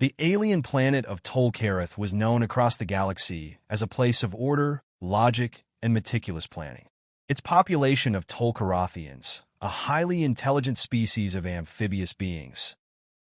The alien planet of Tol-Karath was known across the galaxy as a place of order, logic, and meticulous planning. Its population of Tol-Karathians, a highly intelligent species of amphibious beings,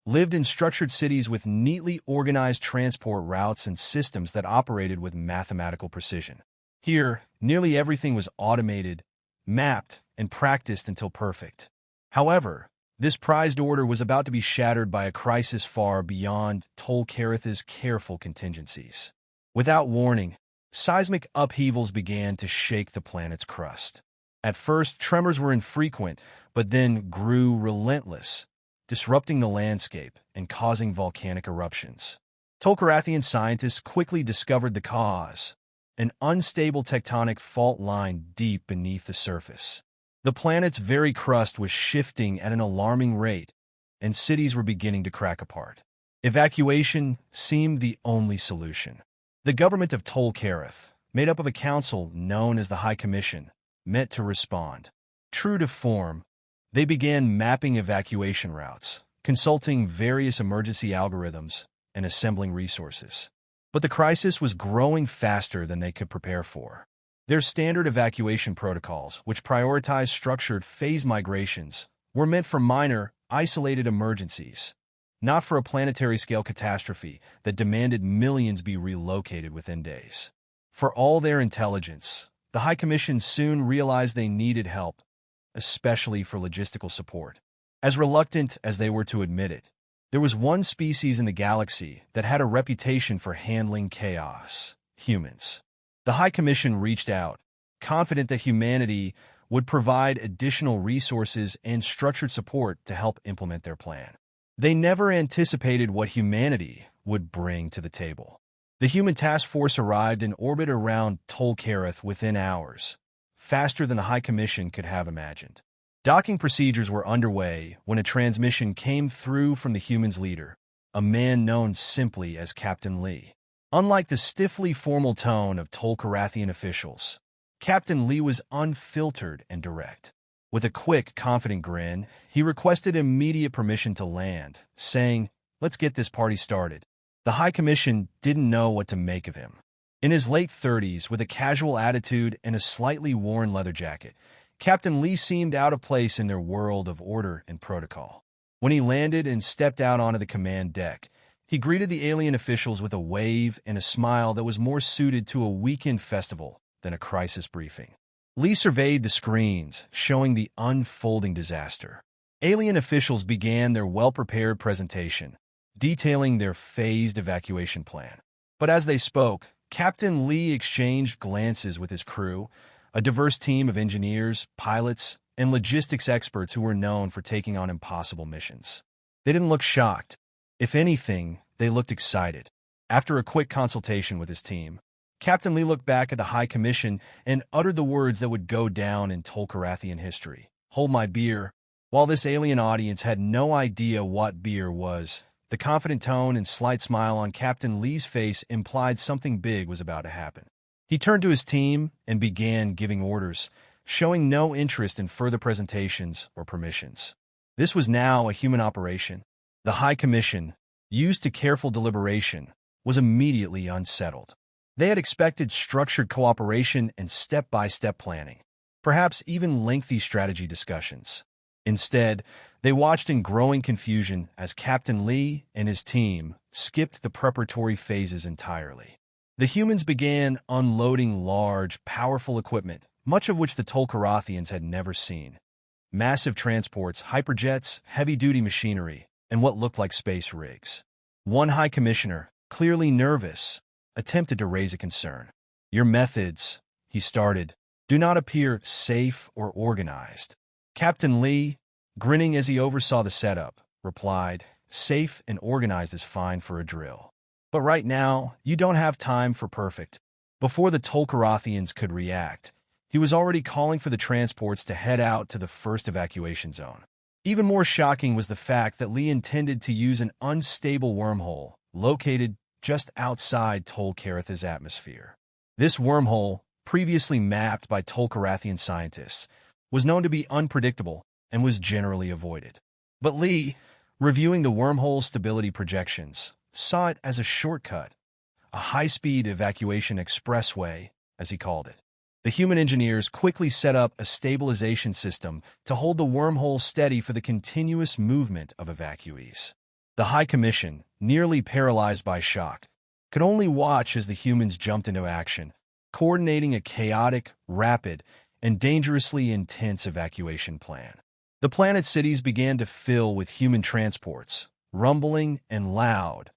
lived in structured cities with neatly organized transport routes and systems that operated with mathematical precision. Here, nearly everything was automated, mapped, and practiced until perfect. However, this prized order was about to be shattered by a crisis far beyond Tol-Karath's careful contingencies. Without warning, seismic upheavals began to shake the planet's crust. At first, tremors were infrequent, but then grew relentless, disrupting the landscape and causing volcanic eruptions. Tol-Karathian scientists quickly discovered the cause: an unstable tectonic fault line deep beneath the surface. The planet's very crust was shifting at an alarming rate, and cities were beginning to crack apart. Evacuation seemed the only solution. The government of Tol-Karath, made up of a council known as the High Commission, met to respond. True to form, they began mapping evacuation routes, consulting various emergency algorithms, and assembling resources. But the crisis was growing faster than they could prepare for. Their standard evacuation protocols, which prioritized structured phase migrations, were meant for minor, isolated emergencies, not for a planetary-scale catastrophe that demanded millions be relocated within days. For all their intelligence, the High Commission soon realized they needed help, especially for logistical support. As reluctant as they were to admit it, there was one species in the galaxy that had a reputation for handling chaos: humans. The High Commission reached out, confident that humanity would provide additional resources and structured support to help implement their plan. They never anticipated what humanity would bring to the table. The human task force arrived in orbit around Tol-Karath within hours, faster than the High Commission could have imagined. Docking procedures were underway when a transmission came through from the humans' leader, a man known simply as Captain Lee. Unlike the stiffly formal tone of Tol-Karathian officials, Captain Lee was unfiltered and direct. With a quick, confident grin, he requested immediate permission to land, saying, "Let's get this party started." The High Commission didn't know what to make of him. In his late 30s, with a casual attitude and a slightly worn leather jacket, Captain Lee seemed out of place in their world of order and protocol. When he landed and stepped out onto the command deck, he greeted the alien officials with a wave and a smile that was more suited to a weekend festival than a crisis briefing. Lee surveyed the screens, showing the unfolding disaster. Alien officials began their well-prepared presentation, detailing their phased evacuation plan. But as they spoke, Captain Lee exchanged glances with his crew, a diverse team of engineers, pilots, and logistics experts who were known for taking on impossible missions. They didn't look shocked. If anything, they looked excited. After a quick consultation with his team, Captain Lee looked back at the High Commission and uttered the words that would go down in Tol-Karathian history: "Hold my beer." While this alien audience had no idea what beer was, the confident tone and slight smile on Captain Lee's face implied something big was about to happen. He turned to his team and began giving orders, showing no interest in further presentations or permissions. This was now a human operation. The High Commission, used to careful deliberation, was immediately unsettled. They had expected structured cooperation and step-by-step planning, perhaps even lengthy strategy discussions. Instead, they watched in growing confusion as Captain Lee and his team skipped the preparatory phases entirely. The humans began unloading large, powerful equipment, much of which the Tol-Karathians had never seen. Massive transports, hyperjets, heavy-duty machinery, and what looked like space rigs. One High Commissioner, clearly nervous, attempted to raise a concern. "Your methods," he started, "do not appear safe or organized." Captain Lee, grinning as he oversaw the setup, replied, "Safe and organized is fine for a drill. But right now, you don't have time for perfect." Before the Tol-Karathians could react, he was already calling for the transports to head out to the first evacuation zone. Even more shocking was the fact that Lee intended to use an unstable wormhole located just outside Tol-Karath's atmosphere. This wormhole, previously mapped by Tol-Karathian scientists, was known to be unpredictable and was generally avoided. But Lee, reviewing the wormhole's stability projections, saw it as a shortcut, a high-speed evacuation expressway, as he called it. The human engineers quickly set up a stabilization system to hold the wormhole steady for the continuous movement of evacuees. The High Commission, nearly paralyzed by shock, could only watch as the humans jumped into action, coordinating a chaotic, rapid, and dangerously intense evacuation plan. The planet cities began to fill with human transports, rumbling and loud,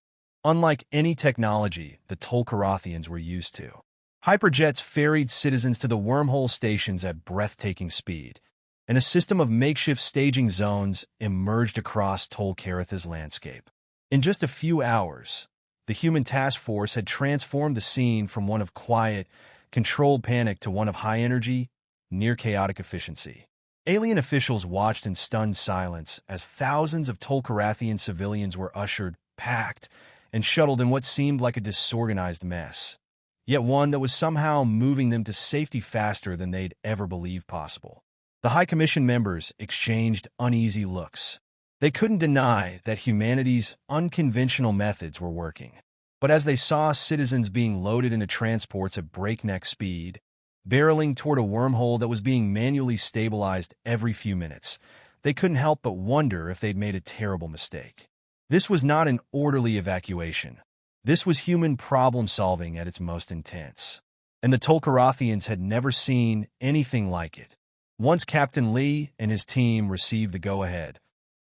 unlike any technology the Tol-Karathians were used to. Hyperjets ferried citizens to the wormhole stations at breathtaking speed, and a system of makeshift staging zones emerged across Tol-Karath's landscape. In just a few hours, the human task force had transformed the scene from one of quiet, controlled panic to one of high-energy, near-chaotic efficiency. Alien officials watched in stunned silence as thousands of Tol-Karathian civilians were ushered, packed, and shuttled in what seemed like a disorganized mess, yet one that was somehow moving them to safety faster than they'd ever believed possible. The High Commission members exchanged uneasy looks. They couldn't deny that humanity's unconventional methods were working. But as they saw citizens being loaded into transports at breakneck speed, barreling toward a wormhole that was being manually stabilized every few minutes, they couldn't help but wonder if they'd made a terrible mistake. This was not an orderly evacuation. This was human problem-solving at its most intense. And the Tol-Karathians had never seen anything like it. Once Captain Lee and his team received the go-ahead,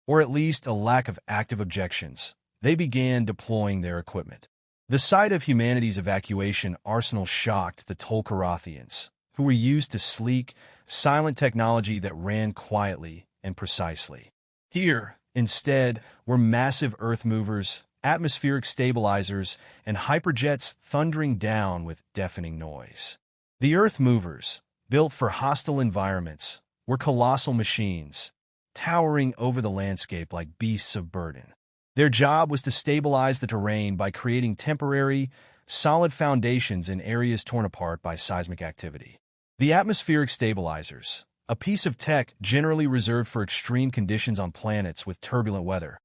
or at least a lack of active objections, they began deploying their equipment. The sight of humanity's evacuation arsenal shocked the Tol-Karathians, who were used to sleek, silent technology that ran quietly and precisely. Here, instead, were massive earth movers, atmospheric stabilizers, and hyperjets thundering down with deafening noise. The earth movers, built for hostile environments, were colossal machines, towering over the landscape like beasts of burden. Their job was to stabilize the terrain by creating temporary, solid foundations in areas torn apart by seismic activity. The atmospheric stabilizers, a piece of tech generally reserved for extreme conditions on planets with turbulent weather,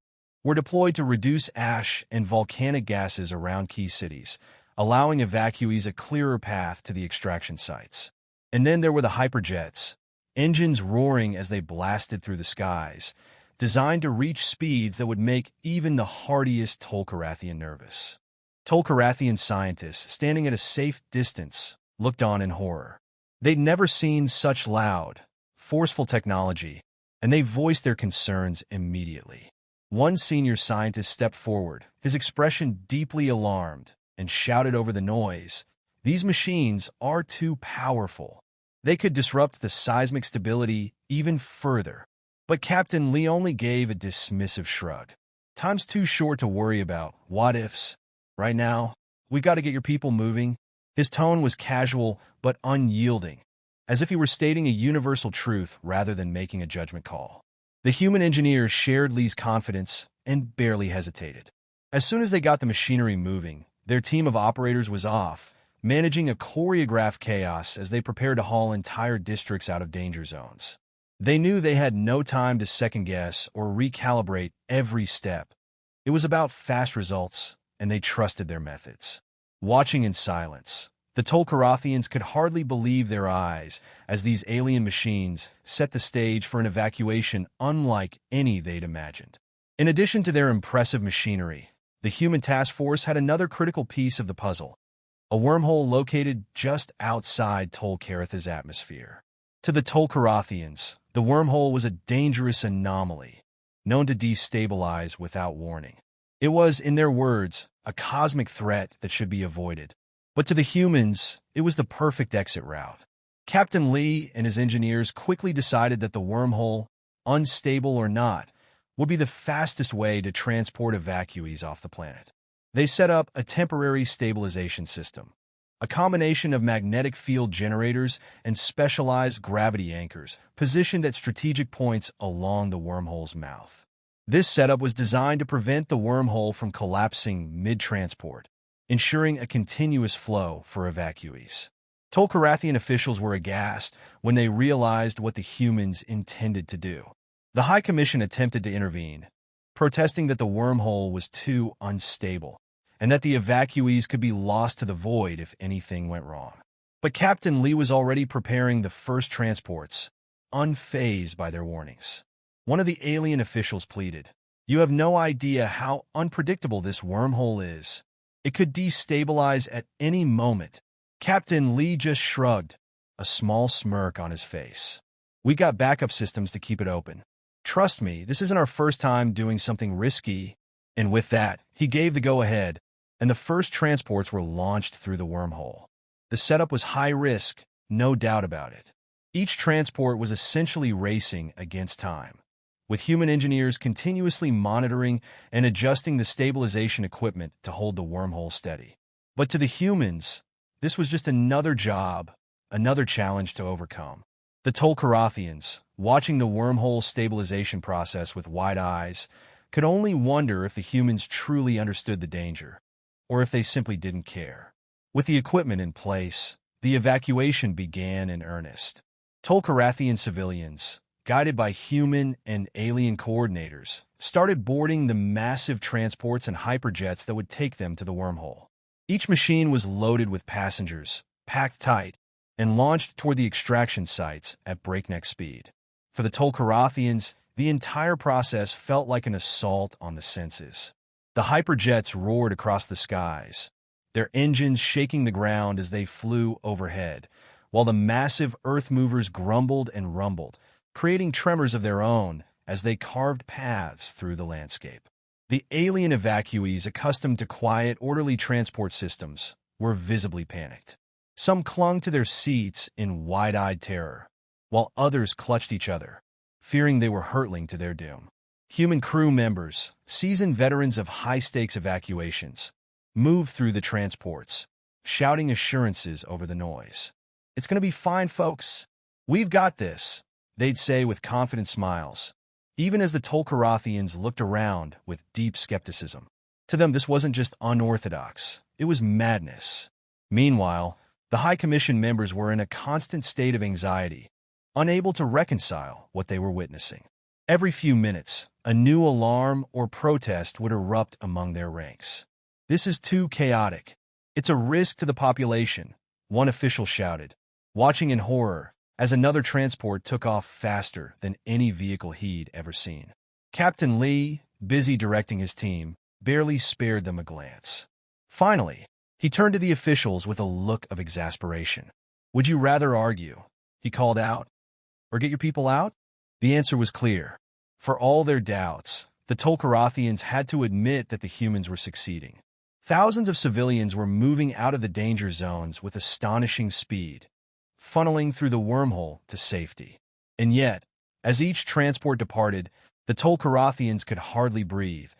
were deployed to reduce ash and volcanic gases around key cities, allowing evacuees a clearer path to the extraction sites. And then there were the hyperjets, engines roaring as they blasted through the skies, designed to reach speeds that would make even the hardiest Tol-Karathian nervous. Tol-Karathian scientists, standing at a safe distance, looked on in horror. They'd never seen such loud, forceful technology, and they voiced their concerns immediately. One senior scientist stepped forward, his expression deeply alarmed, and shouted over the noise, "These machines are too powerful. They could disrupt the seismic stability even further." But Captain Lee only gave a dismissive shrug. "Time's too short to worry about what-ifs. Right now, we've got to get your people moving." His tone was casual but unyielding, as if he were stating a universal truth rather than making a judgment call. The human engineers shared Lee's confidence and barely hesitated. As soon as they got the machinery moving, their team of operators was off, managing a choreographed chaos as they prepared to haul entire districts out of danger zones. They knew they had no time to second-guess or recalibrate every step. It was about fast results, and they trusted their methods. Watching in silence, the Tol-Karathians could hardly believe their eyes as these alien machines set the stage for an evacuation unlike any they'd imagined. In addition to their impressive machinery, the human task force had another critical piece of the puzzle, a wormhole located just outside Tol-Karath's atmosphere. To the Tol-Karathians, the wormhole was a dangerous anomaly, known to destabilize without warning. It was, in their words, a cosmic threat that should be avoided. But to the humans, it was the perfect exit route. Captain Lee and his engineers quickly decided that the wormhole, unstable or not, would be the fastest way to transport evacuees off the planet. They set up a temporary stabilization system, a combination of magnetic field generators and specialized gravity anchors positioned at strategic points along the wormhole's mouth. This setup was designed to prevent the wormhole from collapsing mid-transport, ensuring a continuous flow for evacuees. Tol-Karathian officials were aghast when they realized what the humans intended to do. The High Commission attempted to intervene, protesting that the wormhole was too unstable. and that the evacuees could be lost to the void if anything went wrong. But Captain Lee was already preparing the first transports, unfazed by their warnings. One of the alien officials pleaded, "You have no idea how unpredictable this wormhole is. It could destabilize at any moment." Captain Lee just shrugged, a small smirk on his face. "We got backup systems to keep it open. Trust me, this isn't our first time doing something risky." And with that, he gave the go-ahead, and the first transports were launched through the wormhole. The setup was high risk, no doubt about it. Each transport was essentially racing against time, with human engineers continuously monitoring and adjusting the stabilization equipment to hold the wormhole steady. But to the humans, this was just another job, another challenge to overcome. The Tol-Karathians, watching the wormhole stabilization process with wide eyes, could only wonder if the humans truly understood the danger, or if they simply didn't care. With the equipment in place, the evacuation began in earnest. Tol-Karathian civilians, guided by human and alien coordinators, started boarding the massive transports and hyperjets that would take them to the wormhole. Each machine was loaded with passengers, packed tight, and launched toward the extraction sites at breakneck speed. For the Tol-Karathians, the entire process felt like an assault on the senses. The hyperjets roared across the skies, their engines shaking the ground as they flew overhead, while the massive earth movers grumbled and rumbled, creating tremors of their own as they carved paths through the landscape. The alien evacuees, accustomed to quiet, orderly transport systems, were visibly panicked. Some clung to their seats in wide-eyed terror, while others clutched each other, fearing they were hurtling to their doom. Human crew members, seasoned veterans of high-stakes evacuations, moved through the transports, shouting assurances over the noise. "It's going to be fine, folks. We've got this," they'd say with confident smiles, even as the Tol-Karathians looked around with deep skepticism. To them, this wasn't just unorthodox, it was madness. Meanwhile, the High Commission members were in a constant state of anxiety, unable to reconcile what they were witnessing. Every few minutes, a new alarm or protest would erupt among their ranks. "This is too chaotic. It's a risk to the population," one official shouted, watching in horror as another transport took off faster than any vehicle he'd ever seen. Captain Lee, busy directing his team, barely spared them a glance. Finally, he turned to the officials with a look of exasperation. "Would you rather argue," he called out, "or get your people out?" The answer was clear. For all their doubts, the Tol-Karathians had to admit that the humans were succeeding. Thousands of civilians were moving out of the danger zones with astonishing speed, funneling through the wormhole to safety. And yet, as each transport departed, the Tol-Karathians could hardly breathe,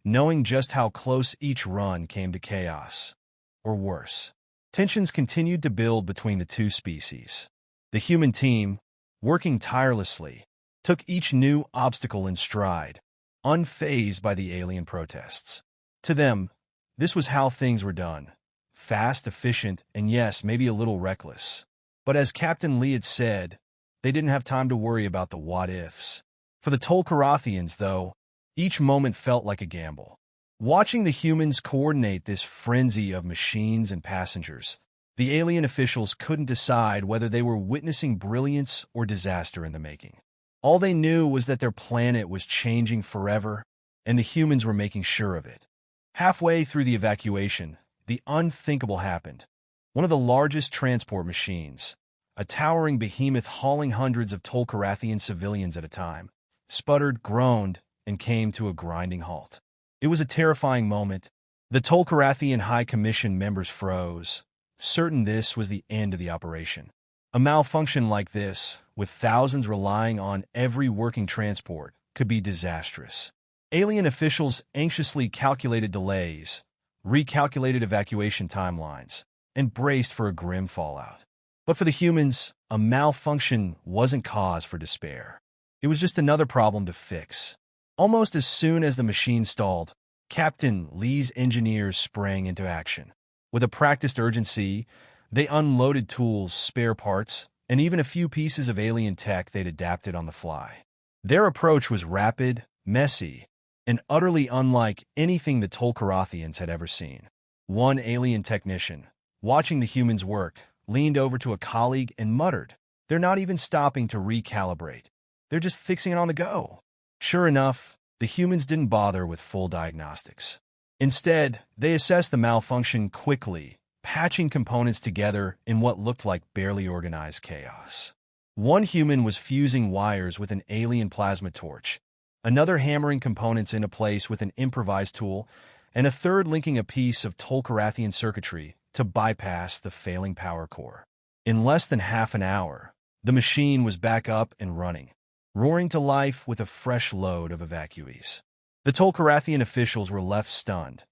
knowing just how close each run came to chaos. Or worse. Tensions continued to build between the two species. The human team, working tirelessly, took each new obstacle in stride, unfazed by the alien protests. To them, this was how things were done. Fast, efficient, and yes, maybe a little reckless. But as Captain Lee had said, they didn't have time to worry about the what-ifs. For the Tol-Karathians, though, each moment felt like a gamble. Watching the humans coordinate this frenzy of machines and passengers, the alien officials couldn't decide whether they were witnessing brilliance or disaster in the making. All they knew was that their planet was changing forever, and the humans were making sure of it. Halfway through the evacuation, the unthinkable happened. One of the largest transport machines, a towering behemoth hauling hundreds of Tol-Karathian civilians at a time, sputtered, groaned, and came to a grinding halt. It was a terrifying moment. The Tol-Karathian High Commission members froze, certain this was the end of the operation. A malfunction like this, with thousands relying on every working transport, could be disastrous. Alien officials anxiously calculated delays, recalculated evacuation timelines, and braced for a grim fallout. But for the humans, a malfunction wasn't cause for despair. It was just another problem to fix. Almost as soon as the machine stalled, Captain Lee's engineers sprang into action. With a practiced urgency, they unloaded tools, spare parts, and even a few pieces of alien tech they'd adapted on the fly. Their approach was rapid, messy, and utterly unlike anything the Tol-Karathians had ever seen. One alien technician, watching the humans work, leaned over to a colleague and muttered, "They're not even stopping to recalibrate. They're just fixing it on the go." Sure enough, the humans didn't bother with full diagnostics. Instead, they assessed the malfunction quickly, patching components together in what looked like barely organized chaos. One human was fusing wires with an alien plasma torch, another hammering components into place with an improvised tool, and a third linking a piece of Tol-Karathian circuitry to bypass the failing power core. In less than half an hour, the machine was back up and running, roaring to life with a fresh load of evacuees. The Tol-Karathian officials were left stunned,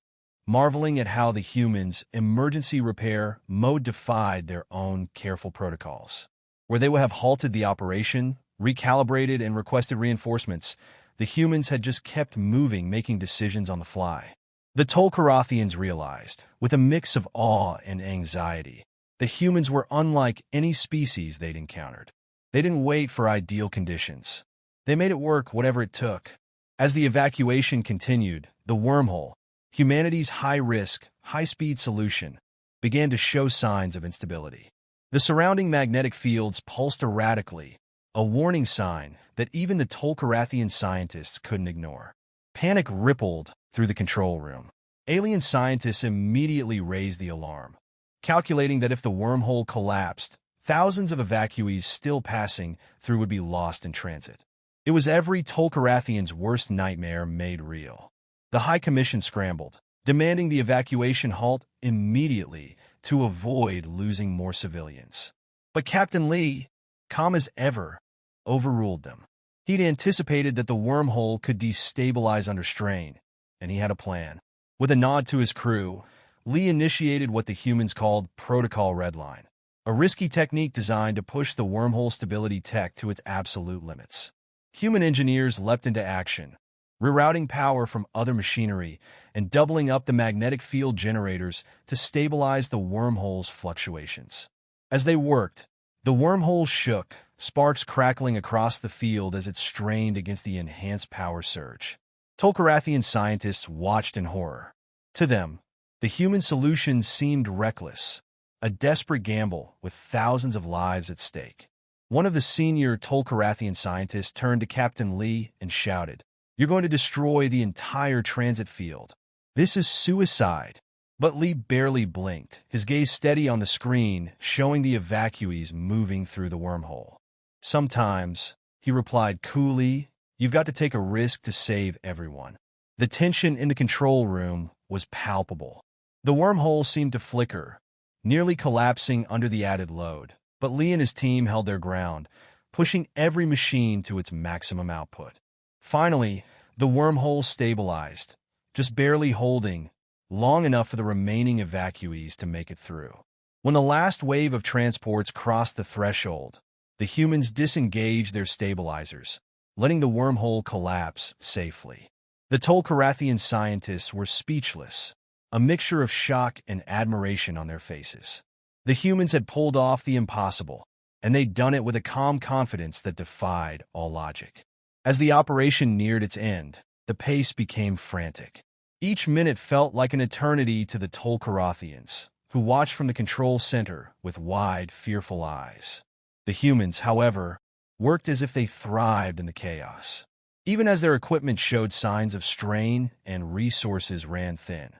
marveling at how the humans' emergency repair mode defied their own careful protocols. Where they would have halted the operation, recalibrated, and requested reinforcements, the humans had just kept moving, making decisions on the fly. The Tol-Karathians realized, with a mix of awe and anxiety, the humans were unlike any species they'd encountered. They didn't wait for ideal conditions. They made it work whatever it took. As the evacuation continued, the wormhole, humanity's high-risk, high-speed solution, began to show signs of instability. The surrounding magnetic fields pulsed erratically, a warning sign that even the Tol-Karathian scientists couldn't ignore. Panic rippled through the control room. Alien scientists immediately raised the alarm, calculating that if the wormhole collapsed, thousands of evacuees still passing through would be lost in transit. It was every Tol-Karathian's worst nightmare made real. The High Commission scrambled, demanding the evacuation halt immediately to avoid losing more civilians. But Captain Lee, calm as ever, overruled them. He'd anticipated that the wormhole could destabilize under strain, and he had a plan. With a nod to his crew, Lee initiated what the humans called Protocol Redline, a risky technique designed to push the wormhole stability tech to its absolute limits. Human engineers leapt into action, rerouting power from other machinery and doubling up the magnetic field generators to stabilize the wormhole's fluctuations. As they worked, the wormhole shook, sparks crackling across the field as it strained against the enhanced power surge. Tol-Karathian scientists watched in horror. To them, the human solution seemed reckless, a desperate gamble with thousands of lives at stake. One of the senior Tol-Karathian scientists turned to Captain Lee and shouted, "You're going to destroy the entire transit field. This is suicide." But Lee barely blinked, his gaze steady on the screen, showing the evacuees moving through the wormhole. "Sometimes," he replied coolly, "you've got to take a risk to save everyone." The tension in the control room was palpable. The wormhole seemed to flicker, nearly collapsing under the added load. But Lee and his team held their ground, pushing every machine to its maximum output. Finally, the wormhole stabilized, just barely holding, long enough for the remaining evacuees to make it through. When the last wave of transports crossed the threshold, the humans disengaged their stabilizers, letting the wormhole collapse safely. The Tol-Karathian scientists were speechless, a mixture of shock and admiration on their faces. The humans had pulled off the impossible, and they'd done it with a calm confidence that defied all logic. As the operation neared its end, the pace became frantic. Each minute felt like an eternity to the Tol-Karathians, who watched from the control center with wide, fearful eyes. The humans, however, worked as if they thrived in the chaos. Even as their equipment showed signs of strain and resources ran thin,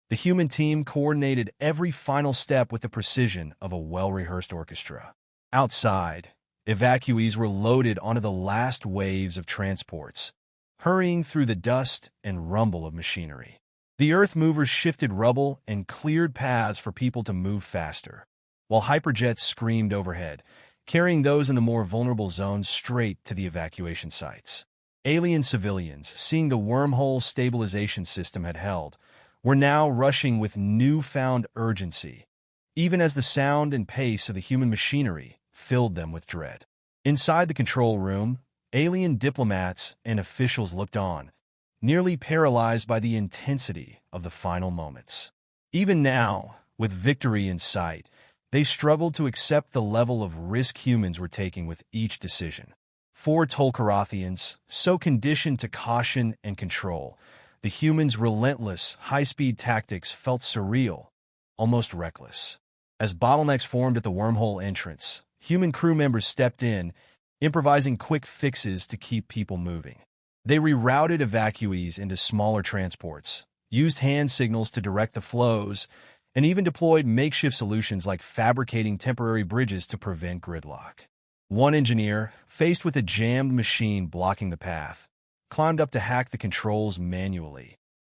the human team coordinated every final step with the precision of a well-rehearsed orchestra. Outside, evacuees were loaded onto the last waves of transports, hurrying through the dust and rumble of machinery. The earth movers shifted rubble and cleared paths for people to move faster, while hyperjets screamed overhead, carrying those in the more vulnerable zones straight to the evacuation sites. Alien civilians, seeing the wormhole stabilization system had held, were now rushing with newfound urgency, even as the sound and pace of the human machinery filled them with dread. Inside the control room, alien diplomats and officials looked on, nearly paralyzed by the intensity of the final moments. Even now, with victory in sight, they struggled to accept the level of risk humans were taking with each decision. 4 Tol-Karathians, so conditioned to caution and control, the humans' relentless, high-speed tactics felt surreal, almost reckless. As bottlenecks formed at the wormhole entrance, human crew members stepped in, improvising quick fixes to keep people moving. They rerouted evacuees into smaller transports, used hand signals to direct the flows, and even deployed makeshift solutions like fabricating temporary bridges to prevent gridlock. One engineer, faced with a jammed machine blocking the path, climbed up to hack the controls manually,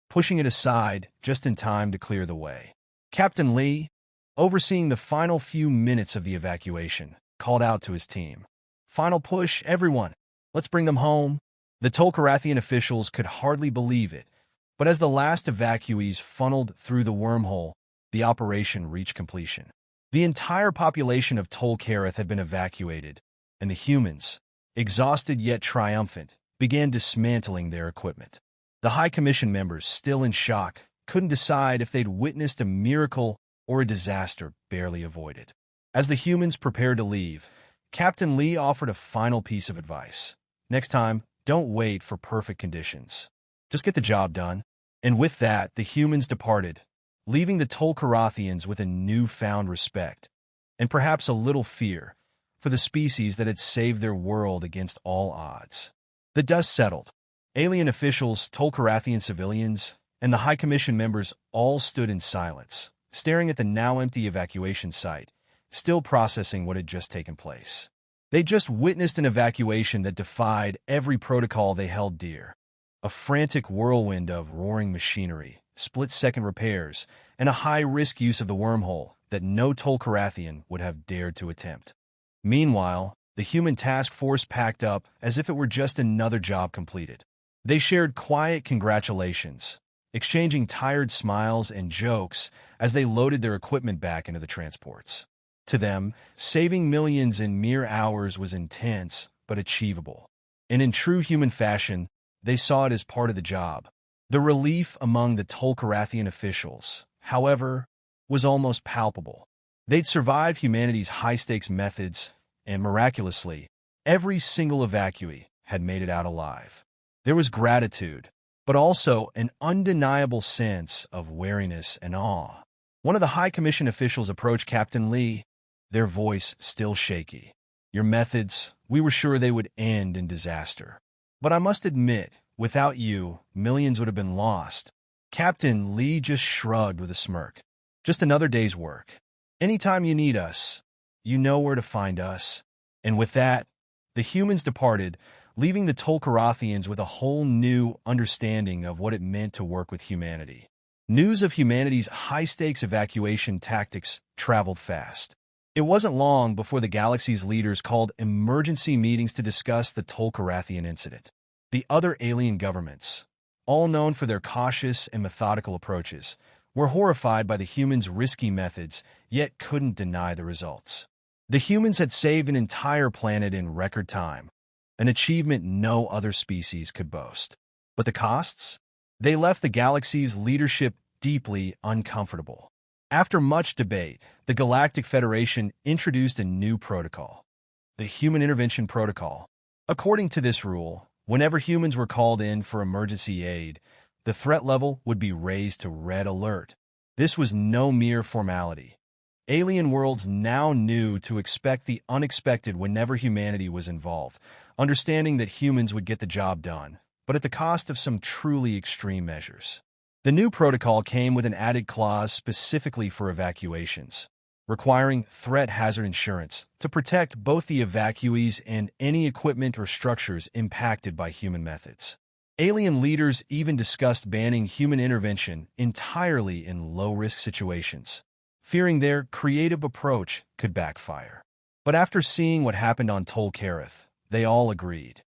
pushing it aside just in time to clear the way. Captain Lee, overseeing the final few minutes of the evacuation, called out to his team, "Final push, everyone! Let's bring them home." The Tol-Karathian officials could hardly believe it, but as the last evacuees funneled through the wormhole, the operation reached completion. The entire population of Tol-Karath had been evacuated, and the humans, exhausted yet triumphant, began dismantling their equipment. The High Commission members, still in shock, couldn't decide if they'd witnessed a miracle or a disaster barely avoided. As the humans prepared to leave, Captain Lee offered a final piece of advice. Next time, don't wait for perfect conditions. Just get the job done. And with that, the humans departed, leaving the Tol-Karathians with a newfound respect, and perhaps a little fear, for the species that had saved their world against all odds. The dust settled. Alien officials, Tol-Karathian civilians, and the High Commission members all stood in silence, staring at the now empty evacuation site, still processing what had just taken place. They just witnessed an evacuation that defied every protocol they held dear. A frantic whirlwind of roaring machinery, split-second repairs, and a high-risk use of the wormhole that no Tol-Karathian would have dared to attempt. Meanwhile, the human task force packed up as if it were just another job completed. They shared quiet congratulations, exchanging tired smiles and jokes as they loaded their equipment back into the transports. To them, saving millions in mere hours was intense but achievable. And in true human fashion, they saw it as part of the job. The relief among the Tol-Karathian officials, however, was almost palpable. They'd survived humanity's high-stakes methods, and miraculously, every single evacuee had made it out alive. There was gratitude, but also an undeniable sense of wariness and awe. One of the High Commission officials approached Captain Lee, their voice still shaky. "Your methods, we were sure they would end in disaster. But I must admit, without you, millions would have been lost." Captain Lee just shrugged with a smirk. "Just another day's work. Anytime you need us, you know where to find us." And with that, the humans departed, leaving the Tol-Karathians with a whole new understanding of what it meant to work with humanity. News of humanity's high-stakes evacuation tactics traveled fast. It wasn't long before the galaxy's leaders called emergency meetings to discuss the Tol-Karathian incident. The other alien governments, all known for their cautious and methodical approaches, were horrified by the humans' risky methods, yet couldn't deny the results. The humans had saved an entire planet in record time, an achievement no other species could boast. But the costs? They left the galaxy's leadership deeply uncomfortable. After much debate, the Galactic Federation introduced a new protocol, the Human Intervention Protocol. According to this rule, whenever humans were called in for emergency aid, the threat level would be raised to red alert. This was no mere formality. Alien worlds now knew to expect the unexpected whenever humanity was involved, understanding that humans would get the job done, but at the cost of some truly extreme measures. The new protocol came with an added clause specifically for evacuations, requiring threat hazard insurance to protect both the evacuees and any equipment or structures impacted by human methods. Alien leaders even discussed banning human intervention entirely in low-risk situations, fearing their creative approach could backfire. But after seeing what happened on Tol-Karath, they all agreed.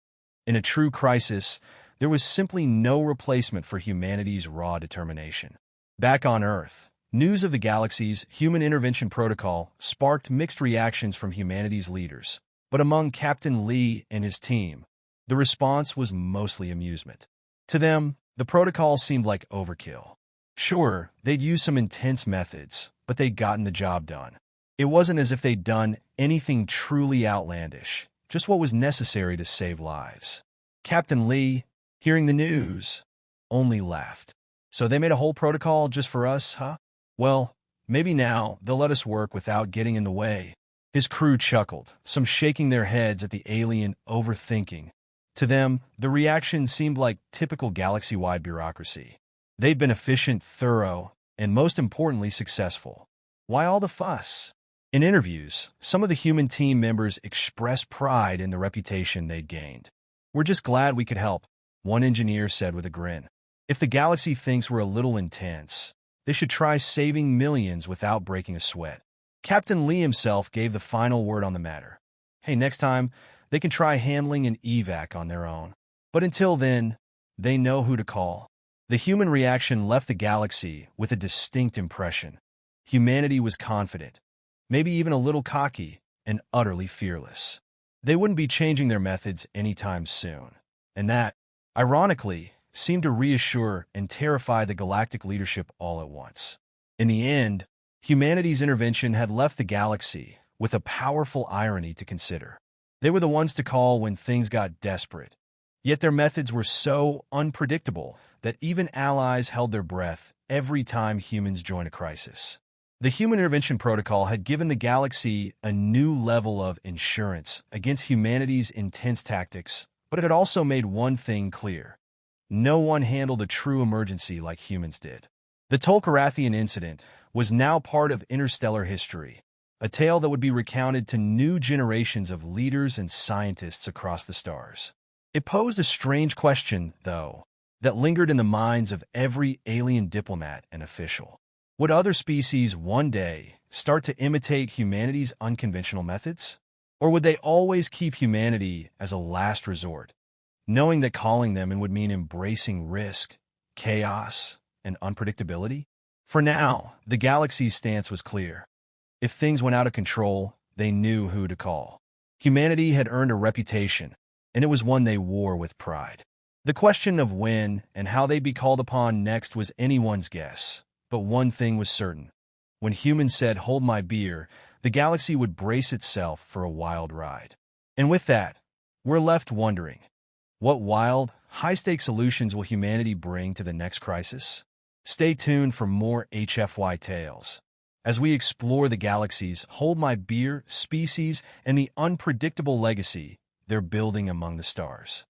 In a true crisis, there was simply no replacement for humanity's raw determination. Back on Earth, news of the galaxy's Human Intervention Protocol sparked mixed reactions from humanity's leaders, but among Captain Lee and his team, the response was mostly amusement. To them, the protocol seemed like overkill. Sure, they'd used some intense methods, but they'd gotten the job done. It wasn't as if they'd done anything truly outlandish, just what was necessary to save lives. Captain Lee, hearing the news, only laughed. So they made a whole protocol just for us, huh? Well, maybe now they'll let us work without getting in the way. His crew chuckled, some shaking their heads at the alien overthinking. To them, the reaction seemed like typical galaxy-wide bureaucracy. They'd been efficient, thorough, and most importantly, successful. Why all the fuss? In interviews, some of the human team members expressed pride in the reputation they'd gained. "We're just glad we could help," one engineer said with a grin. "If the galaxy thinks we're a little intense, they should try saving millions without breaking a sweat." Captain Lee himself gave the final word on the matter. Hey, next time, they can try handling an evac on their own. But until then, they know who to call. The human reaction left the galaxy with a distinct impression. Humanity was confident, maybe even a little cocky, and utterly fearless. They wouldn't be changing their methods anytime soon. And that, ironically, seemed to reassure and terrify the galactic leadership all at once. In the end, humanity's intervention had left the galaxy with a powerful irony to consider. They were the ones to call when things got desperate. Yet their methods were so unpredictable that even allies held their breath every time humans joined a crisis. The Human Intervention Protocol had given the galaxy a new level of insurance against humanity's intense tactics, but it had also made one thing clear. No one handled a true emergency like humans did. The Tol-Karathian incident was now part of interstellar history, a tale that would be recounted to new generations of leaders and scientists across the stars. It posed a strange question, though, that lingered in the minds of every alien diplomat and official. Would other species one day start to imitate humanity's unconventional methods? Or would they always keep humanity as a last resort, knowing that calling them in would mean embracing risk, chaos, and unpredictability? For now, the galaxy's stance was clear. If things went out of control, they knew who to call. Humanity had earned a reputation, and it was one they wore with pride. The question of when and how they'd be called upon next was anyone's guess. But one thing was certain. When humans said, "Hold my beer," the galaxy would brace itself for a wild ride. And with that, we're left wondering, what wild, high-stakes solutions will humanity bring to the next crisis? Stay tuned for more HFY tales as we explore the galaxy's "Hold my beer" species and the unpredictable legacy they're building among the stars.